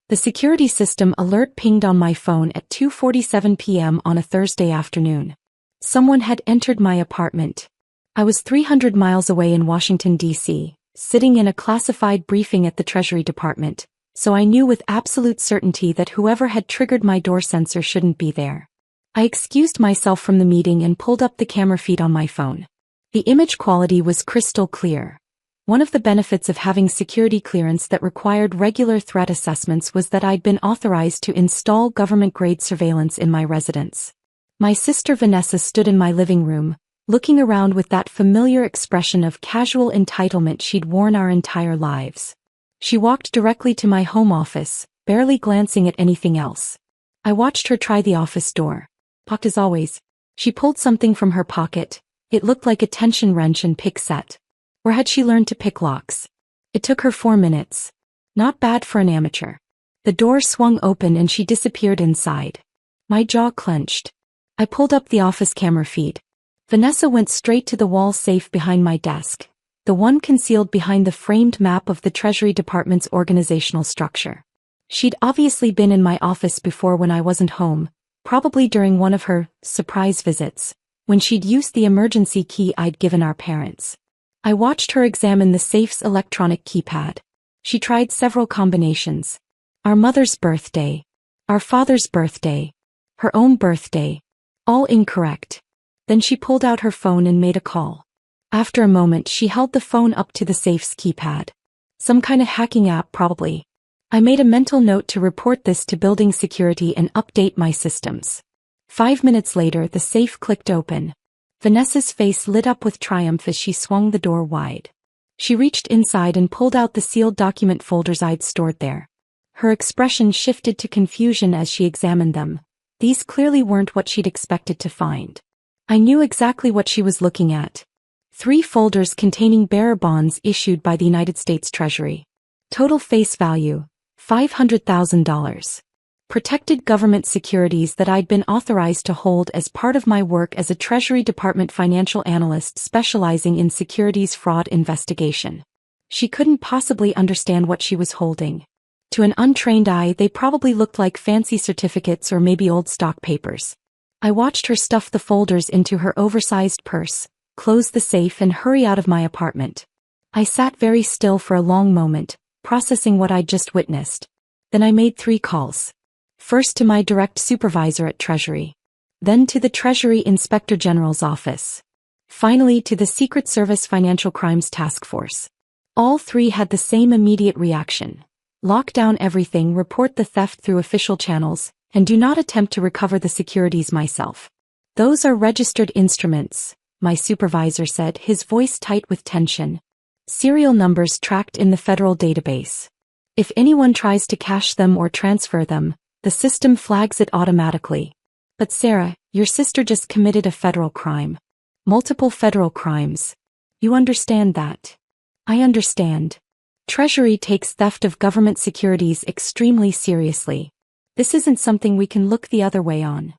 The security system alert pinged on my phone at 2:47 p.m. on a Thursday afternoon. Someone had entered my apartment. I was 300 miles away in Washington, D.C., sitting in a classified briefing at the Treasury Department, so I knew with absolute certainty that whoever had triggered my door sensor shouldn't be there. I excused myself from the meeting and pulled up the camera feed on my phone. The image quality was crystal clear. One of the benefits of having security clearance that required regular threat assessments was that I'd been authorized to install government-grade surveillance in my residence. My sister Vanessa stood in my living room, looking around with that familiar expression of casual entitlement she'd worn our entire lives. She walked directly to my home office, barely glancing at anything else. I watched her try the office door. Locked as always. She pulled something from her pocket. It looked like a tension wrench and pick set. Where had she learned to pick locks? It took her 4 minutes. Not bad for an amateur. The door swung open and she disappeared inside. My jaw clenched. I pulled up the office camera feed. Vanessa went straight to the wall safe behind my desk, the one concealed behind the framed map of the Treasury Department's organizational structure. She'd obviously been in my office before when I wasn't home, probably during one of her surprise visits, when she'd used the emergency key I'd given our parents. I watched her examine the safe's electronic keypad. She tried several combinations. Our mother's birthday. Our father's birthday. Her own birthday. All incorrect. Then she pulled out her phone and made a call. After a moment she held the phone up to the safe's keypad. Some kind of hacking app probably. I made a mental note to report this to building security and update my systems. 5 minutes later the safe clicked open. Vanessa's face lit up with triumph as she swung the door wide. She reached inside and pulled out the sealed document folders I'd stored there. Her expression shifted to confusion as she examined them. These clearly weren't what she'd expected to find. I knew exactly what she was looking at. 3 folders containing bearer bonds issued by the United States Treasury. Total face value, $500,000. Protected government securities that I'd been authorized to hold as part of my work as a Treasury Department financial analyst specializing in securities fraud investigation. She couldn't possibly understand what she was holding. To an untrained eye, they probably looked like fancy certificates or maybe old stock papers. I watched her stuff the folders into her oversized purse, close the safe and hurry out of my apartment. I sat very still for a long moment, processing what I'd just witnessed. Then I made 3 calls. First to my direct supervisor at Treasury. Then to the Treasury Inspector General's office. Finally to the Secret Service Financial Crimes Task Force. All 3 had the same immediate reaction. Lock down everything, report the theft through official channels, and do not attempt to recover the securities myself. Those are registered instruments, my supervisor said, his voice tight with tension. Serial numbers tracked in the federal database. If anyone tries to cache them or transfer them, the system flags it automatically. But Sarah, your sister just committed a federal crime. Multiple federal crimes. You understand that? I understand. Treasury takes theft of government securities extremely seriously. This isn't something we can look the other way on.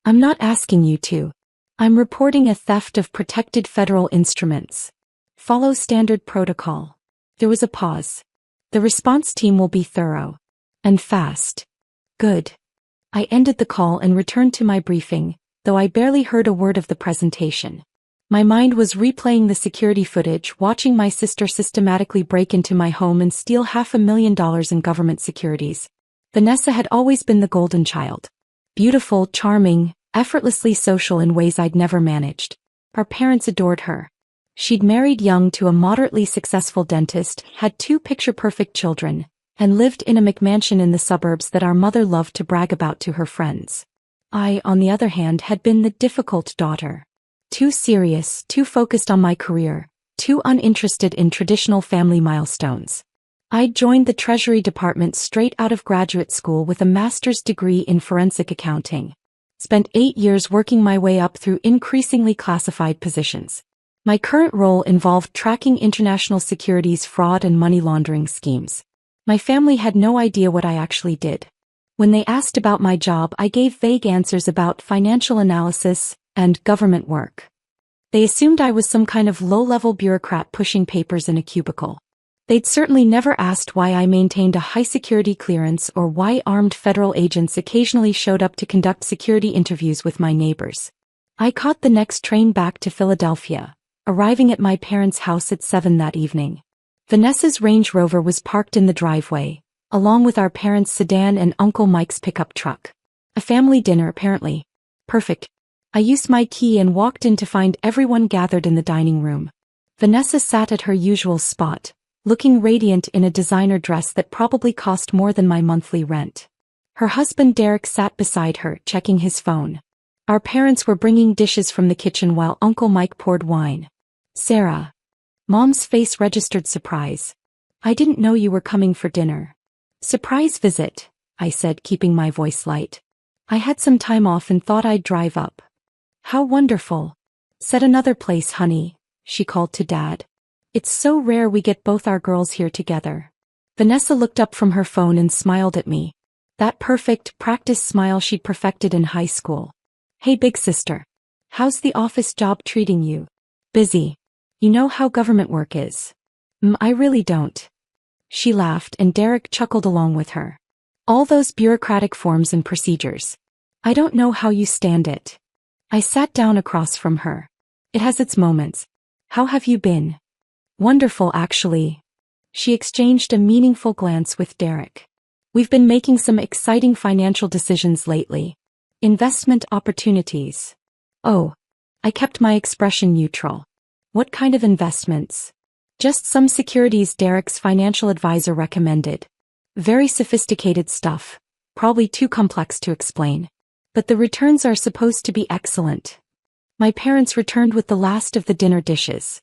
I'm not asking you to. I'm reporting a theft of protected federal instruments. Follow standard protocol. There was a pause. The response team will be thorough. And fast. Good. I ended the call and returned to my briefing, though I barely heard a word of the presentation. My mind was replaying the security footage, watching my sister systematically break into my home and steal $500,000 in government securities. Vanessa had always been the golden child. Beautiful, charming, effortlessly social in ways I'd never managed. Our parents adored her. She'd married young to a moderately successful dentist, had 2 picture-perfect children, and lived in a McMansion in the suburbs that our mother loved to brag about to her friends. I, on the other hand, had been the difficult daughter. Too serious, too focused on my career, too uninterested in traditional family milestones. I'd joined the Treasury Department straight out of graduate school with a master's degree in forensic accounting. Spent 8 years working my way up through increasingly classified positions. My current role involved tracking international securities fraud and money laundering schemes. My family had no idea what I actually did. When they asked about my job, I gave vague answers about financial analysis and government work. They assumed I was some kind of low-level bureaucrat pushing papers in a cubicle. They'd certainly never asked why I maintained a high-security clearance or why armed federal agents occasionally showed up to conduct security interviews with my neighbors. I caught the next train back to Philadelphia, arriving at my parents' house at 7 that evening. Vanessa's Range Rover was parked in the driveway, along with our parents' sedan and Uncle Mike's pickup truck. A family dinner, apparently. Perfect. I used my key and walked in to find everyone gathered in the dining room. Vanessa sat at her usual spot, looking radiant in a designer dress that probably cost more than my monthly rent. Her husband Derek sat beside her, checking his phone. Our parents were bringing dishes from the kitchen while Uncle Mike poured wine. Sarah. Mom's face registered surprise. I didn't know you were coming for dinner. Surprise visit, I said, keeping my voice light. I had some time off and thought I'd drive up. How wonderful. Set another place, honey, she called to Dad. It's so rare we get both our girls here together. Vanessa looked up from her phone and smiled at me. That perfect, practiced smile she'd perfected in high school. Hey big sister. How's the office job treating you? Busy. You know how government work is. I really don't. She laughed and Derek chuckled along with her. All those bureaucratic forms and procedures. I don't know how you stand it. I sat down across from her. It has its moments. How have you been? Wonderful, actually. She exchanged a meaningful glance with Derek. We've been making some exciting financial decisions lately. Investment opportunities. Oh. I kept my expression neutral. What kind of investments? Just some securities Derek's financial advisor recommended. Very sophisticated stuff. Probably too complex to explain. But the returns are supposed to be excellent. My parents returned with the last of the dinner dishes.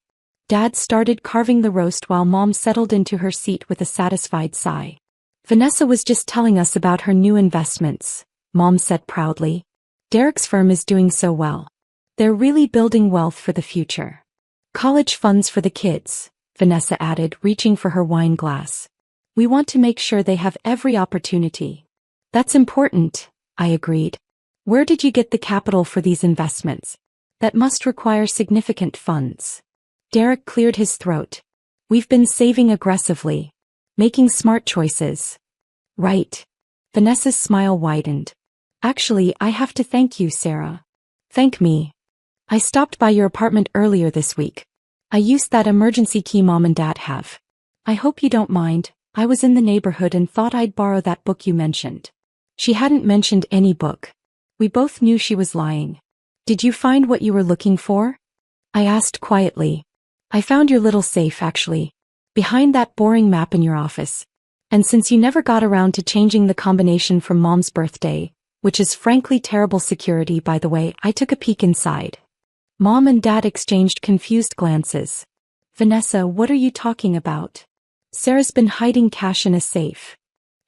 Dad started carving the roast while Mom settled into her seat with a satisfied sigh. Vanessa was just telling us about her new investments, Mom said proudly. Derek's firm is doing so well. They're really building wealth for the future. College funds for the kids, Vanessa added, reaching for her wine glass. We want to make sure they have every opportunity. That's important, I agreed. Where did you get the capital for these investments? That must require significant funds. Derek cleared his throat. We've been saving aggressively. Making smart choices. Right. Vanessa's smile widened. Actually, I have to thank you, Sarah. Thank me. I stopped by your apartment earlier this week. I used that emergency key Mom and Dad have. I hope you don't mind. I was in the neighborhood and thought I'd borrow that book you mentioned. She hadn't mentioned any book. We both knew she was lying. Did you find what you were looking for? I asked quietly. I found your little safe, actually. Behind that boring map in your office. And since you never got around to changing the combination from Mom's birthday, which is frankly terrible security by the way, I took a peek inside. Mom and Dad exchanged confused glances. Vanessa, what are you talking about? Sarah's been hiding cash in a safe.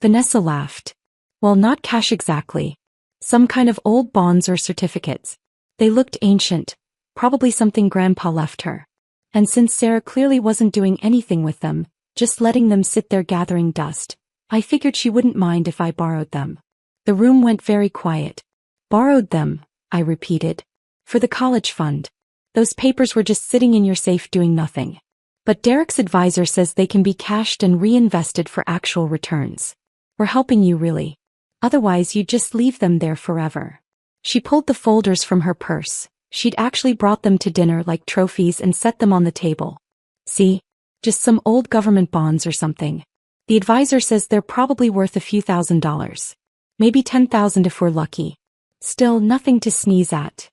Vanessa laughed. Well, not cash exactly. Some kind of old bonds or certificates. They looked ancient, probably something Grandpa left her. And since Sarah clearly wasn't doing anything with them, just letting them sit there gathering dust, I figured she wouldn't mind if I borrowed them. The room went very quiet. Borrowed them, I repeated. For the college fund. Those papers were just sitting in your safe doing nothing. But Derek's advisor says they can be cashed and reinvested for actual returns. We're helping you really. Otherwise you'd just leave them there forever. She pulled the folders from her purse. She'd actually brought them to dinner like trophies and set them on the table. See? Just some old government bonds or something. The advisor says they're probably worth a few $1,000s. Maybe $10,000 if we're lucky. Still nothing to sneeze at.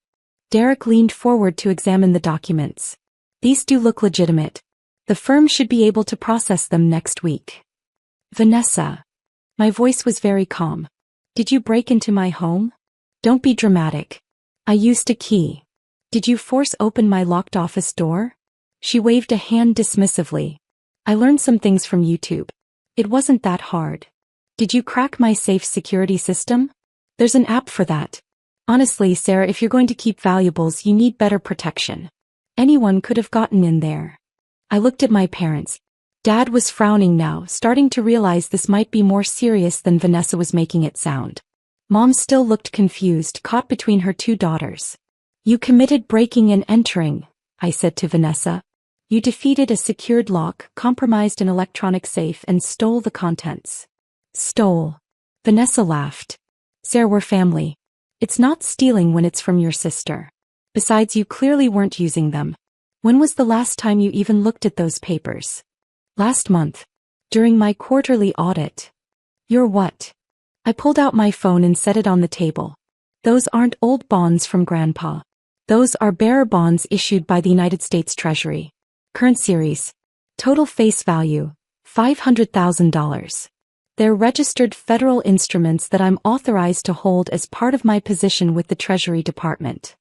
Derek leaned forward to examine the documents. These do look legitimate. The firm should be able to process them next week. Vanessa. My voice was very calm. Did you break into my home? Don't be dramatic. I used a key. Did you force open my locked office door? She waved a hand dismissively. I learned some things from YouTube. It wasn't that hard. Did you crack my safe security system? There's an app for that. Honestly, Sarah, if you're going to keep valuables, you need better protection. Anyone could have gotten in there. I looked at my parents. Dad was frowning now, starting to realize this might be more serious than Vanessa was making it sound. Mom still looked confused, caught between her two daughters. You committed breaking and entering, I said to Vanessa. You defeated a secured lock, compromised an electronic safe, and stole the contents. Stole. Vanessa laughed. Sarah, we're family. It's not stealing when it's from your sister. Besides, you clearly weren't using them. When was the last time you even looked at those papers? Last month. During my quarterly audit. You're what? I pulled out my phone and set it on the table. Those aren't old bonds from Grandpa. Those are bearer bonds issued by the United States Treasury. Current series. Total face value, $500,000. They're registered federal instruments that I'm authorized to hold as part of my position with the Treasury Department.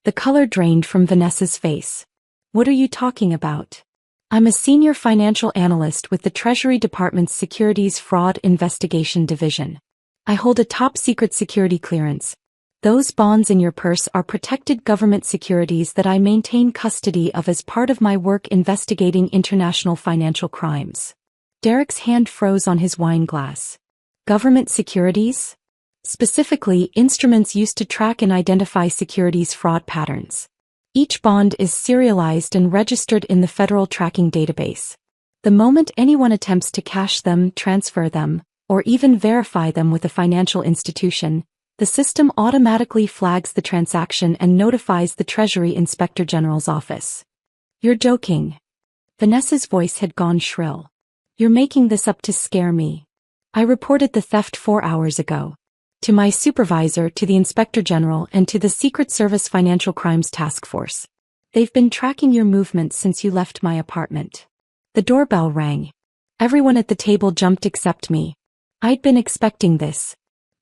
The color drained from Vanessa's face. What are you talking about? I'm a senior financial analyst with the Treasury Department's Securities Fraud Investigation Division. I hold a top-secret security clearance. Those bonds in your purse are protected government securities that I maintain custody of as part of my work investigating international financial crimes. Derek's hand froze on his wine glass. Government securities? Specifically, instruments used to track and identify securities fraud patterns. Each bond is serialized and registered in the federal tracking database. The moment anyone attempts to cash them, transfer them, or even verify them with a financial institution, the system automatically flags the transaction and notifies the Treasury Inspector General's office. You're joking. Vanessa's voice had gone shrill. You're making this up to scare me. I reported the theft 4 hours ago. To my supervisor, to the Inspector General, and to the Secret Service Financial Crimes Task Force. They've been tracking your movements since you left my apartment. The doorbell rang. Everyone at the table jumped except me. I'd been expecting this.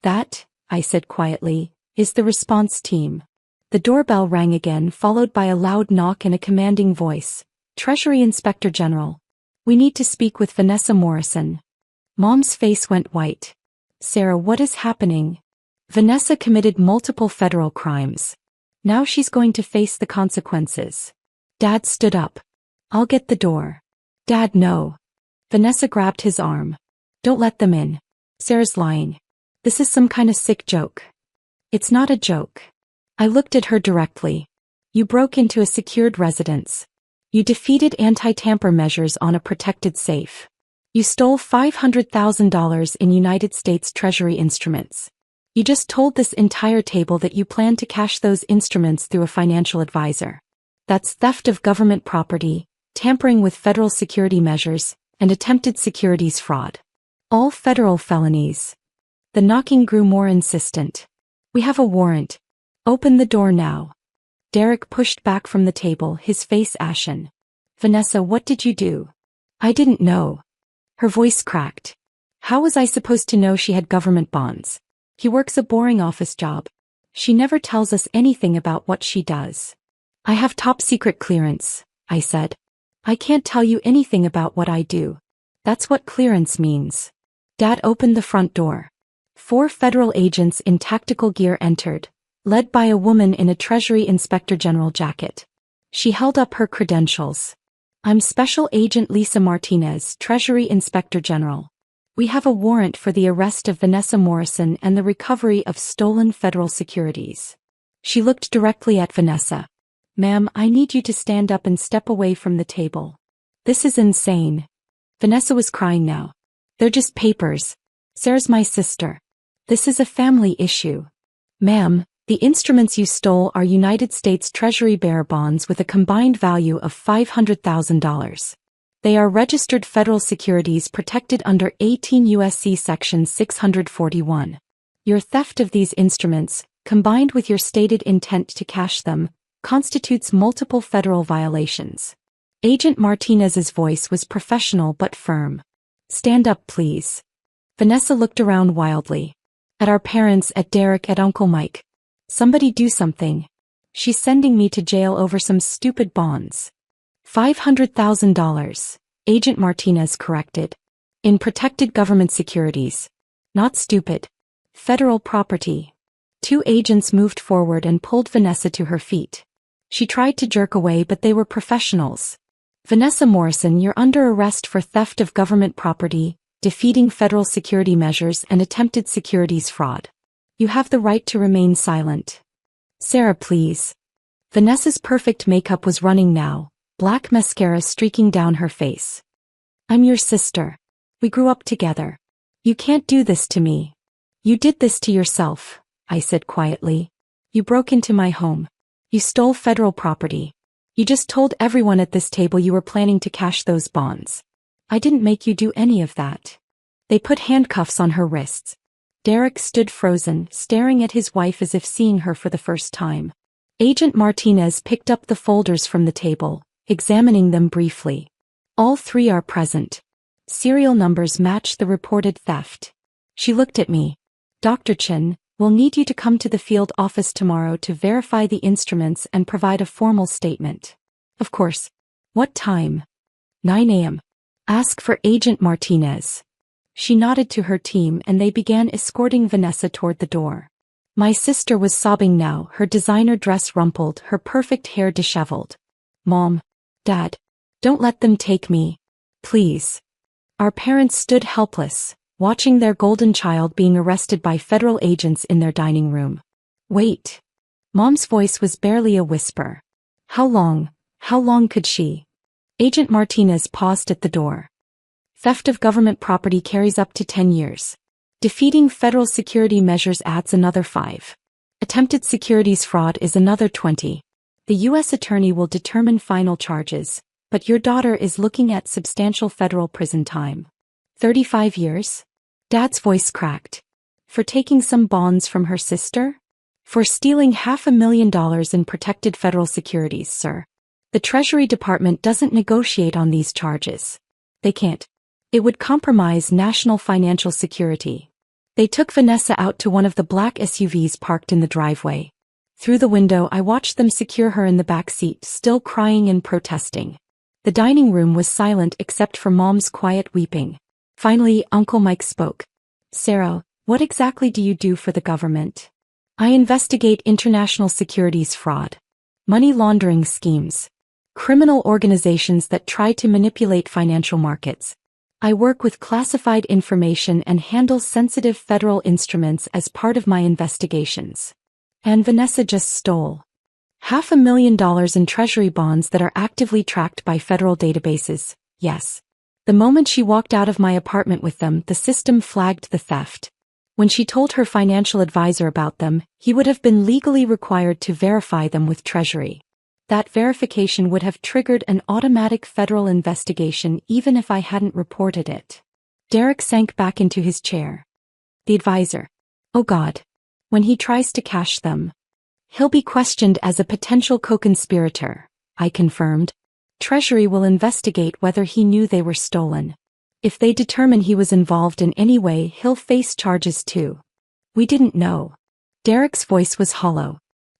That, I said quietly, is the response team. The doorbell rang again, followed by a loud knock and a commanding voice. Treasury Inspector General. We need to speak with Vanessa Morrison. Mom's face went white. Sarah, what is happening? Vanessa committed multiple federal crimes. Now she's going to face the consequences. Dad stood up. I'll get the door. Dad, no. Vanessa grabbed his arm. Don't let them in. Sarah's lying. This is some kind of sick joke. It's not a joke. I looked at her directly. You broke into a secured residence. You defeated anti-tamper measures on a protected safe. You stole $500,000 in United States Treasury instruments. You just told this entire table that you plan to cash those instruments through a financial advisor. That's theft of government property, tampering with federal security measures, and attempted securities fraud. All federal felonies. The knocking grew more insistent. We have a warrant. Open the door now. Derek pushed back from the table, his face ashen. Vanessa, what did you do? I didn't know. Her voice cracked. How was I supposed to know she had government bonds? He works a boring office job. She never tells us anything about what she does. I have top secret clearance, I said. I can't tell you anything about what I do. That's what clearance means. Dad opened the front door. 4 federal agents in tactical gear entered, led by a woman in a Treasury Inspector General jacket. She held up her credentials. I'm Special Agent Lisa Martinez, Treasury Inspector General. We have a warrant for the arrest of Vanessa Morrison and the recovery of stolen federal securities. She looked directly at Vanessa. Ma'am, I need you to stand up and step away from the table. This is insane. Vanessa was crying now. They're just papers. Sarah's my sister. This is a family issue. Ma'am, the instruments you stole are United States Treasury bearer bonds with a combined value of $500,000. They are registered federal securities protected under 18 U.S.C. Section 641. Your theft of these instruments, combined with your stated intent to cash them, constitutes multiple federal violations. Agent Martinez's voice was professional but firm. Stand up, please. Vanessa looked around wildly. At our parents, at Derek, at Uncle Mike. Somebody do something. She's sending me to jail over some stupid bonds. $500,000, Agent Martinez corrected. In protected government securities. Not stupid. Federal property. 2 agents moved forward and pulled Vanessa to her feet. She tried to jerk away, but they were professionals. Vanessa Morrison, you're under arrest for theft of government property, defeating federal security measures, and attempted securities fraud. You have the right to remain silent. Sarah, please. Vanessa's perfect makeup was running now, black mascara streaking down her face. I'm your sister. We grew up together. You can't do this to me. You did this to yourself, I said quietly. You broke into my home. You stole federal property. You just told everyone at this table you were planning to cash those bonds. I didn't make you do any of that. They put handcuffs on her wrists. Derek stood frozen, staring at his wife as if seeing her for the first time. Agent Martinez picked up the folders from the table, examining them briefly. All three are present. Serial numbers match the reported theft. She looked at me. Dr. Chen, we'll need you to come to the field office tomorrow to verify the instruments and provide a formal statement. Of course. What time? 9 a.m. Ask for Agent Martinez. She nodded to her team and they began escorting Vanessa toward the door. My sister was sobbing now, her designer dress rumpled, her perfect hair disheveled. Mom. Dad. Don't let them take me. Please. Our parents stood helpless, watching their golden child being arrested by federal agents in their dining room. Wait. Mom's voice was barely a whisper. How long could she? Agent Martinez paused at the door. Theft of government property carries up to 10 years. Defeating federal security measures adds another 5. Attempted securities fraud is another 20. The U.S. attorney will determine final charges, but your daughter is looking at substantial federal prison time. 35 years? Dad's voice cracked. For taking some bonds from her sister? For stealing $500,000 in protected federal securities, sir. The Treasury Department doesn't negotiate on these charges. They can't. It would compromise national financial security. They took Vanessa out to one of the black SUVs parked in the driveway. Through the window I watched them secure her in the back seat, still crying and protesting. The dining room was silent except for Mom's quiet weeping. Finally, Uncle Mike spoke. Sarah, what exactly do you do for the government? I investigate international securities fraud. Money laundering schemes. Criminal organizations that try to manipulate financial markets. I work with classified information and handle sensitive federal instruments as part of my investigations. And Vanessa just stole $500,000 in Treasury bonds that are actively tracked by federal databases, yes. The moment she walked out of my apartment with them, the system flagged the theft. When she told her financial advisor about them, he would have been legally required to verify them with Treasury. That verification would have triggered an automatic federal investigation even if I hadn't reported it. Derek sank back into his chair. The advisor. Oh God. When he tries to cash them, he'll be questioned as a potential co-conspirator, I confirmed. Treasury will investigate whether he knew they were stolen. If they determine he was involved in any way, he'll face charges too. We didn't know. Derek's voice was hollow.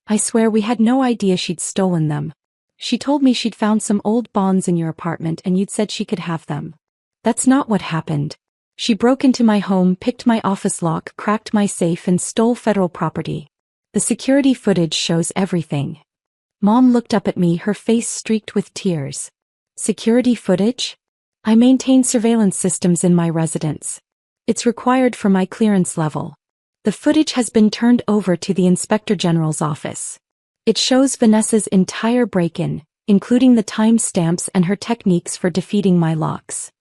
I swear we had no idea she'd stolen them. She told me she'd found some old bonds in your apartment and you'd said she could have them. That's not what happened. She broke into my home, picked my office lock, cracked my safe and stole federal property. The security footage shows everything. Mom looked up at me, her face streaked with tears. Security footage? I maintain surveillance systems in my residence. It's required for my clearance level. The footage has been turned over to the Inspector General's office. It shows Vanessa's entire break-in, including the timestamps and her techniques for defeating my locks.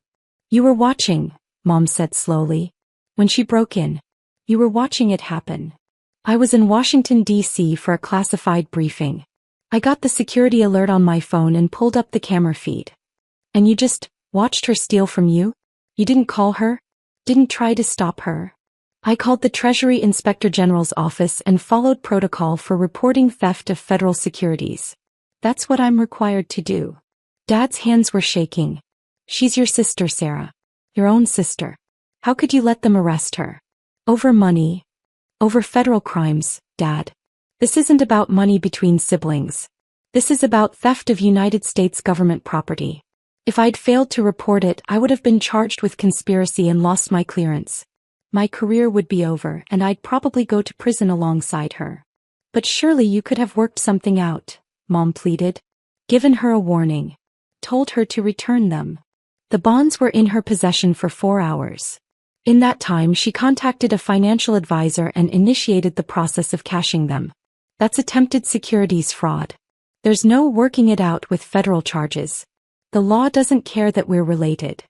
You were watching, Mom said slowly. When she broke in, you were watching it happen. I was in Washington, D.C. for a classified briefing. I got the security alert on my phone and pulled up the camera feed. And you just watched her steal from you? You didn't call her? Didn't try to stop her? I called the Treasury Inspector General's office and followed protocol for reporting theft of federal securities. That's what I'm required to do. Dad's hands were shaking. She's your sister, Sarah. Your own sister. How could you let them arrest her? Over money. Over federal crimes, Dad. This isn't about money between siblings. This is about theft of United States government property. If I'd failed to report it, I would have been charged with conspiracy and lost my clearance. My career would be over and I'd probably go to prison alongside her. But surely you could have worked something out, Mom pleaded. Given her a warning. Told her to return them. The bonds were in her possession for 4 hours. In that time she contacted a financial advisor and initiated the process of cashing them. That's attempted securities fraud. There's no working it out with federal charges. The law doesn't care that we're related.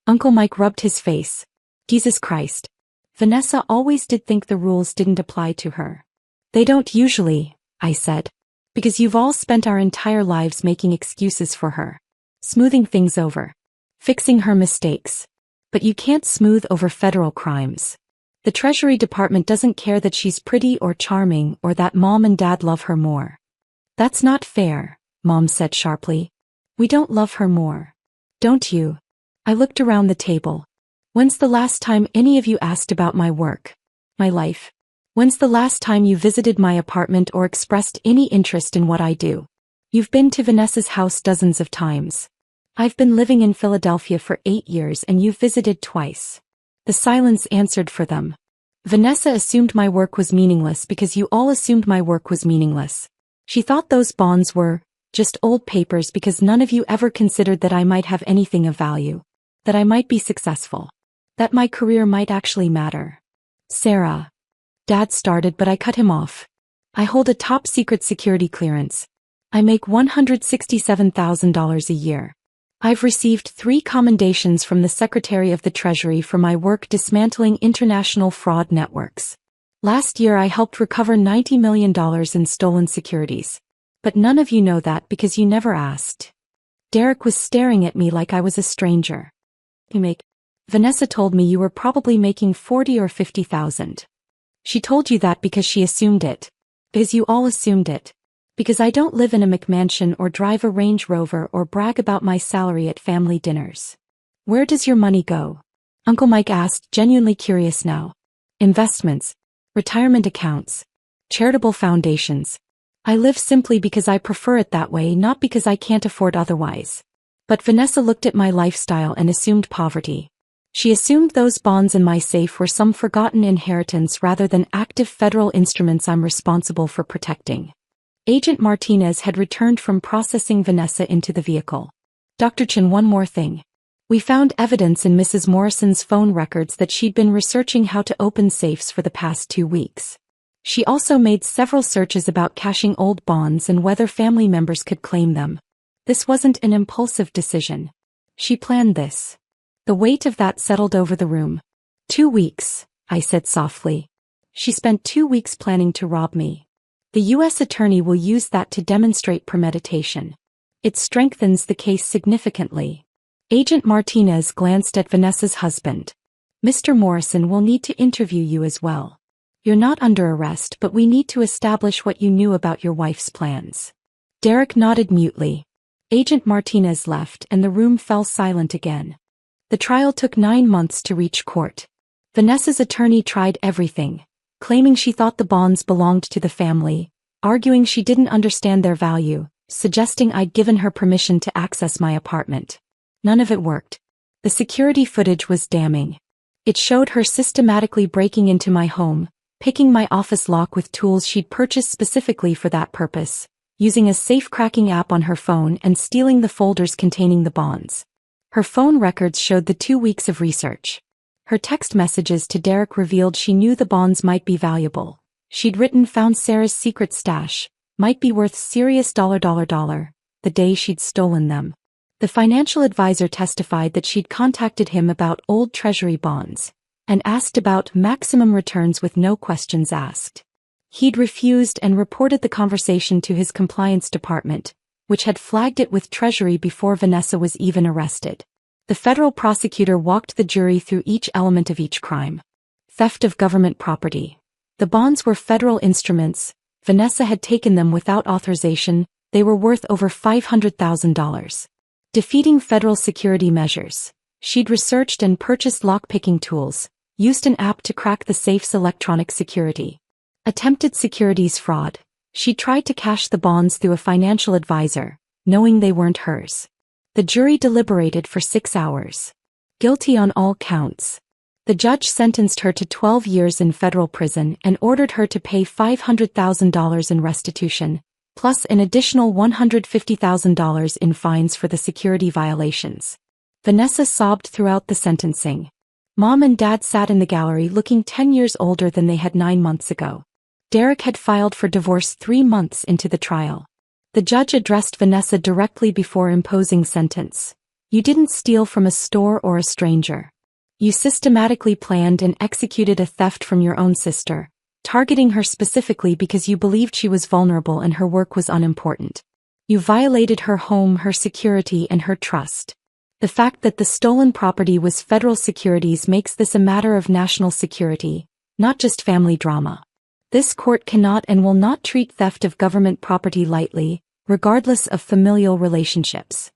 Uncle Mike rubbed his face. Jesus Christ. Vanessa always did think the rules didn't apply to her. They don't usually, I said. Because you've all spent our entire lives making excuses for her. Smoothing things over. Fixing her mistakes. But you can't smooth over federal crimes. The Treasury Department doesn't care that she's pretty or charming or that Mom and Dad love her more. That's not fair, Mom said sharply. We don't love her more. Don't you? I looked around the table. When's the last time any of you asked about my work? My life? When's the last time you visited my apartment or expressed any interest in what I do? You've been to Vanessa's house dozens of times. I've been living in Philadelphia for 8 years and you've visited twice. The silence answered for them. Vanessa assumed my work was meaningless because you all assumed my work was meaningless. She thought those bonds were just old papers because none of you ever considered that I might have anything of value. That I might be successful. That my career might actually matter. Sarah. Dad started but I cut him off. I hold a top-secret security clearance. I make $167,000 a year. I've received 3 commendations from the Secretary of the Treasury for my work dismantling international fraud networks. Last year I helped recover $90 million in stolen securities. But none of you know that because you never asked. Derek was staring at me like I was a stranger. Vanessa told me you were probably making 40 or 50,000. She told you that because she assumed it. Because you all assumed it. Because I don't live in a McMansion or drive a Range Rover or brag about my salary at family dinners. Where does your money go? Uncle Mike asked, genuinely curious now. Investments. Retirement accounts. Charitable foundations. I live simply because I prefer it that way, not because I can't afford otherwise. But Vanessa looked at my lifestyle and assumed poverty. She assumed those bonds in my safe were some forgotten inheritance rather than active federal instruments I'm responsible for protecting. Agent Martinez had returned from processing Vanessa into the vehicle. Dr. Chin, one more thing. We found evidence in Mrs. Morrison's phone records that she'd been researching how to open safes for the past 2 weeks. She also made several searches about cashing old bonds and whether family members could claim them. This wasn't an impulsive decision. She planned this. The weight of that settled over the room. 2 weeks, I said softly. She spent 2 weeks planning to rob me. The U.S. attorney will use that to demonstrate premeditation. It strengthens the case significantly. Agent Martinez glanced at Vanessa's husband. Mr. Morrison will need to interview you as well. You're not under arrest, but we need to establish what you knew about your wife's plans. Derek nodded mutely. Agent Martinez left and the room fell silent again. The trial took 9 months to reach court. Vanessa's attorney tried everything, claiming she thought the bonds belonged to the family, arguing she didn't understand their value, suggesting I'd given her permission to access my apartment. None of it worked. The security footage was damning. It showed her systematically breaking into my home, picking my office lock with tools she'd purchased specifically for that purpose, using a safe-cracking app on her phone and stealing the folders containing the bonds. Her phone records showed the 2 weeks of research. Her text messages to Derek revealed she knew the bonds might be valuable. She'd written found Sarah's secret stash, might be worth serious $, the day she'd stolen them. The financial advisor testified that she'd contacted him about old Treasury bonds, and asked about maximum returns with no questions asked. He'd refused and reported the conversation to his compliance department, which had flagged it with Treasury before Vanessa was even arrested. The federal prosecutor walked the jury through each element of each crime. Theft of government property. The bonds were federal instruments. Vanessa had taken them without authorization. They were worth over $500,000. Defeating federal security measures. She'd researched and purchased lock-picking tools, used an app to crack the safe's electronic security. Attempted securities fraud. She tried to cash the bonds through a financial advisor, knowing they weren't hers. The jury deliberated for 6 hours. Guilty on all counts. The judge sentenced her to 12 years in federal prison and ordered her to pay $500,000 in restitution, plus an additional $150,000 in fines for the security violations. Vanessa sobbed throughout the sentencing. Mom and Dad sat in the gallery looking 10 years older than they had 9 months ago. Derek had filed for divorce 3 months into the trial. The judge addressed Vanessa directly before imposing sentence. You didn't steal from a store or a stranger. You systematically planned and executed a theft from your own sister, targeting her specifically because you believed she was vulnerable and her work was unimportant. You violated her home, her security, and her trust. The fact that the stolen property was federal securities makes this a matter of national security, not just family drama. This court cannot and will not treat theft of government property lightly, regardless of familial relationships.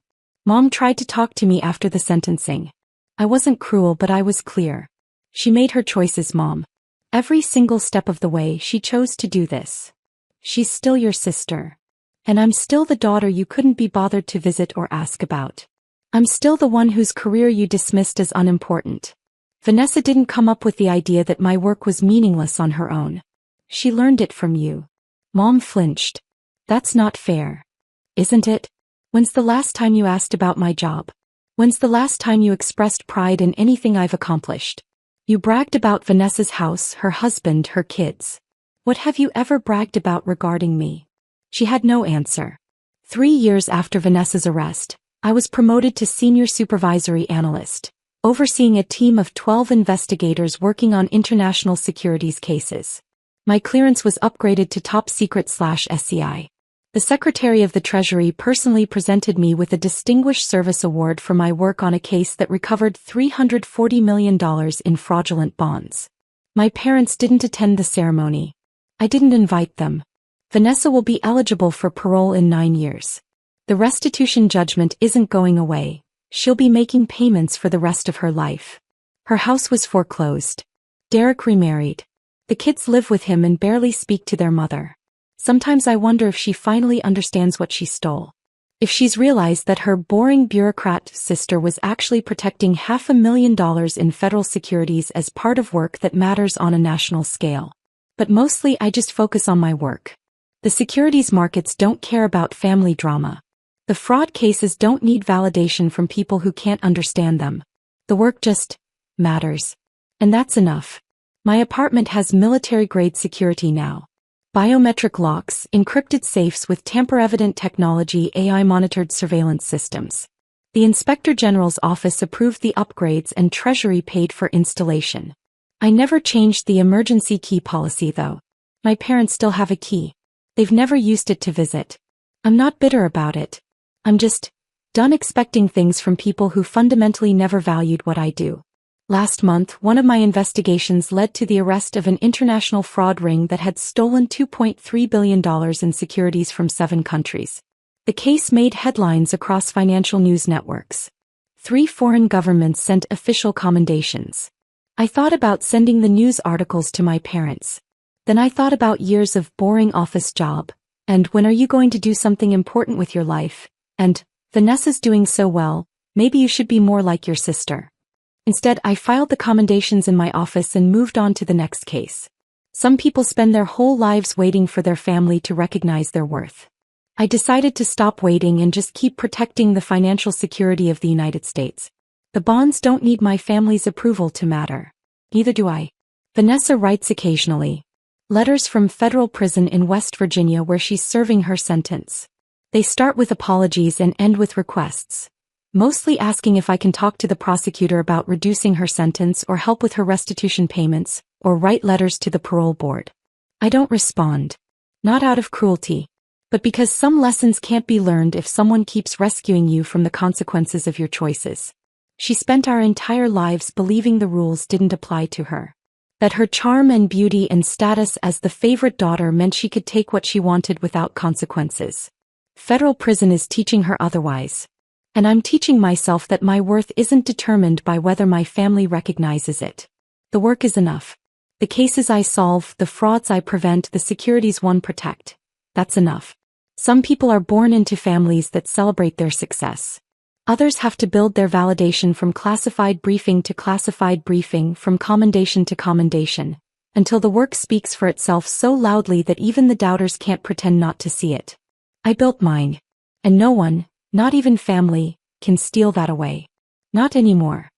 Mom tried to talk to me after the sentencing. I wasn't cruel, but I was clear. She made her choices, Mom. Every single step of the way she chose to do this. She's still your sister. And I'm still the daughter you couldn't be bothered to visit or ask about. I'm still the one whose career you dismissed as unimportant. Vanessa didn't come up with the idea that my work was meaningless on her own. She learned it from you. Mom flinched. That's not fair. Isn't it? When's the last time you asked about my job? When's the last time you expressed pride in anything I've accomplished? You bragged about Vanessa's house, her husband, her kids. What have you ever bragged about regarding me? She had no answer. 3 years after Vanessa's arrest, I was promoted to senior supervisory analyst, overseeing a team of 12 investigators working on international securities cases. My clearance was upgraded to top secret/SCI. The Secretary of the Treasury personally presented me with a Distinguished Service Award for my work on a case that recovered $340 million in fraudulent bonds. My parents didn't attend the ceremony. I didn't invite them. Vanessa will be eligible for parole in 9 years. The restitution judgment isn't going away. She'll be making payments for the rest of her life. Her house was foreclosed. Derek remarried. The kids live with him and barely speak to their mother. Sometimes I wonder if she finally understands what she stole. If she's realized that her boring bureaucrat sister was actually protecting $500,000 in federal securities as part of work that matters on a national scale. But mostly I just focus on my work. The securities markets don't care about family drama. The fraud cases don't need validation from people who can't understand them. The work just matters. And that's enough. My apartment has military-grade security now. Biometric locks, encrypted safes with tamper-evident technology, AI-monitored surveillance systems. The Inspector General's office approved the upgrades and Treasury paid for installation. I never changed the emergency key policy though. My parents still have a key. They've never used it to visit. I'm not bitter about it. I'm just done expecting things from people who fundamentally never valued what I do. Last month, one of my investigations led to the arrest of an international fraud ring that had stolen $2.3 billion in securities from 7 countries. The case made headlines across financial news networks. 3 foreign governments sent official commendations. I thought about sending the news articles to my parents. Then I thought about years of boring office job, and when are you going to do something important with your life? And, Vanessa's doing so well, maybe you should be more like your sister. Instead, I filed the commendations in my office and moved on to the next case. Some people spend their whole lives waiting for their family to recognize their worth. I decided to stop waiting and just keep protecting the financial security of the United States. The bonds don't need my family's approval to matter. Neither do I. Vanessa writes occasionally. Letters from federal prison in West Virginia where she's serving her sentence. They start with apologies and end with requests. Mostly asking if I can talk to the prosecutor about reducing her sentence or help with her restitution payments, or write letters to the parole board. I don't respond. Not out of cruelty. But because some lessons can't be learned if someone keeps rescuing you from the consequences of your choices. She spent our entire lives believing the rules didn't apply to her. That her charm and beauty and status as the favorite daughter meant she could take what she wanted without consequences. Federal prison is teaching her otherwise. And I'm teaching myself that my worth isn't determined by whether my family recognizes it. The work is enough. The cases I solve, the frauds I prevent, the securities one protect. That's enough. Some people are born into families that celebrate their success. Others have to build their validation from classified briefing to classified briefing, from commendation to commendation, until the work speaks for itself so loudly that even the doubters can't pretend not to see it. I built mine. And no one, not even family, can steal that away. Not anymore.